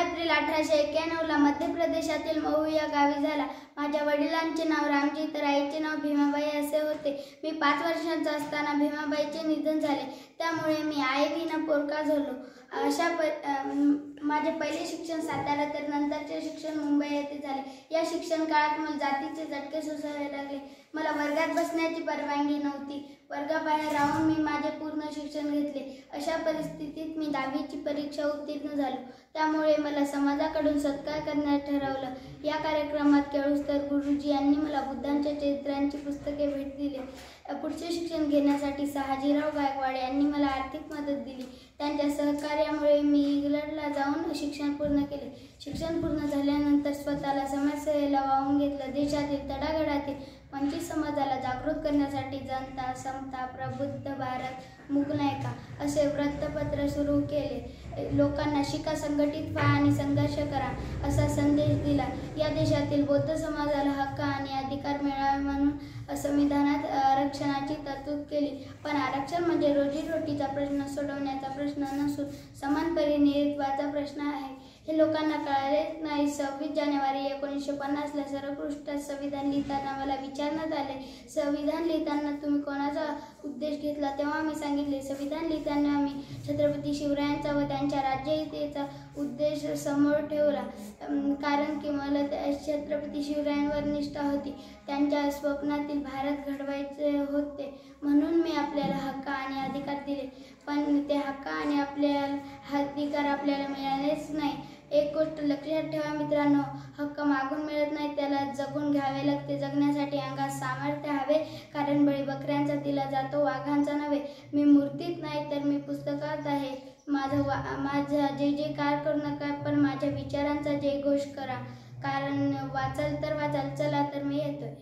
April 1891ला मध्य प्रदेशातील महू या गावी झाला. माझ्या वडिलांचे नाव रामजी तर आईचे नाव भीमाबाई असे होते. मी 5 वर्षांचा असताना भीमाबाईचे निधन झाले. त्यामुळे मी आईविना पोरका झालो. माझे पहिले शिक्षण सातारा तर नंतरचे शिक्षण मुंबई येथे झाले. या शिक्षण काळात मला जातीचे झटके सोसावे लागले. मला वर्गात बसण्याची परवानगी नव्हती. वर्गाबाहेर राहून मी माझे पूर्ण शिक्षण घेतले. अशा परिस्थितीत मी 10वीची परीक्षा उत्तीर्ण झालो. त्यामुळे मला समाजाकडून सत्कार करण्यास ठरवलं. या कार्यक्रमात केळुस्कर गुरुजी यांनी मला बुद्धांच्या चरित्रांची पुस्तके भेट दिली. पुढचे शिक्षण घेण्यासाठी शहाजीराव गायकवाड यांनी मला आर्थिक मदत दिली. त्यांच्या सहकार्यामुळे मी इंग्लंडला जाऊन शिक्षण पूर्ण केले. शिक्षण पूर्ण झाल्यानंतर स्वतःला समाजसेवेला वाहून घेतलं. देशातील तळागाळातील वंचित समाजाला जागृत करण्यासाठी जनता, समता, प्रबुद्ध भारत, मूकनायका असे वृत्तपत्र सुरू केले. लोकांना शिका, संघटित व्हा आणि संघर्ष करा असा संदेश दिला. या देशातील बौद्ध समाजाला हक्क आणि अधिकार मिळावे म्हणून संविधानात आरक्षणाची तरतूद केली. पण आरक्षण म्हणजे रोजीरोटीचा प्रश्न सोडवण्याचा प्रश्न नसून समान प्रतिनिधित्वाचा प्रश्न आहे. हे लोकांना कळालेच नाही. 26 जानेवारी 1950ला सर्वोत्कृष्ट संविधान लिहिताना मला विचारण्यात आले, संविधान लिहिताना तुम्ही कोणाचा उद्देश घेतला? तेव्हा मी सांगितले, संविधान लिहिताना मी छत्रपती शिवरायांचा व त्यांच्या राज्यहिताचा उद्देश समोर ठेवला. कारण की मला छत्रपती शिवरायांवर निष्ठा होती. त्यांच्या स्वप्नातील भारत घडवायचे होते. म्हणून मी आपल्याला हक्क आणि अधिकार दिले. पण ते हक्क आणि अधिकार आपल्याला मिळालेच नाही. एक गोष्ट लक्षात ठेवा मित्रांनो, हक्क मागून मिळत नाही, त्याला जगून घ्यावे लागते. जगण्यासाठी अंगात सामर्थ्य हवे, कारण बळी बकऱ्यांचा दिला जातो, वाघांचा नव्हे. मी मूर्तीत नाही तर मी पुस्तकात आहे. माझा जय जयकार करू नका, पण माझ्या विचारांचा जयघोष करा. कारण वाचाल तर वाचाल, चला तर मी येतोय.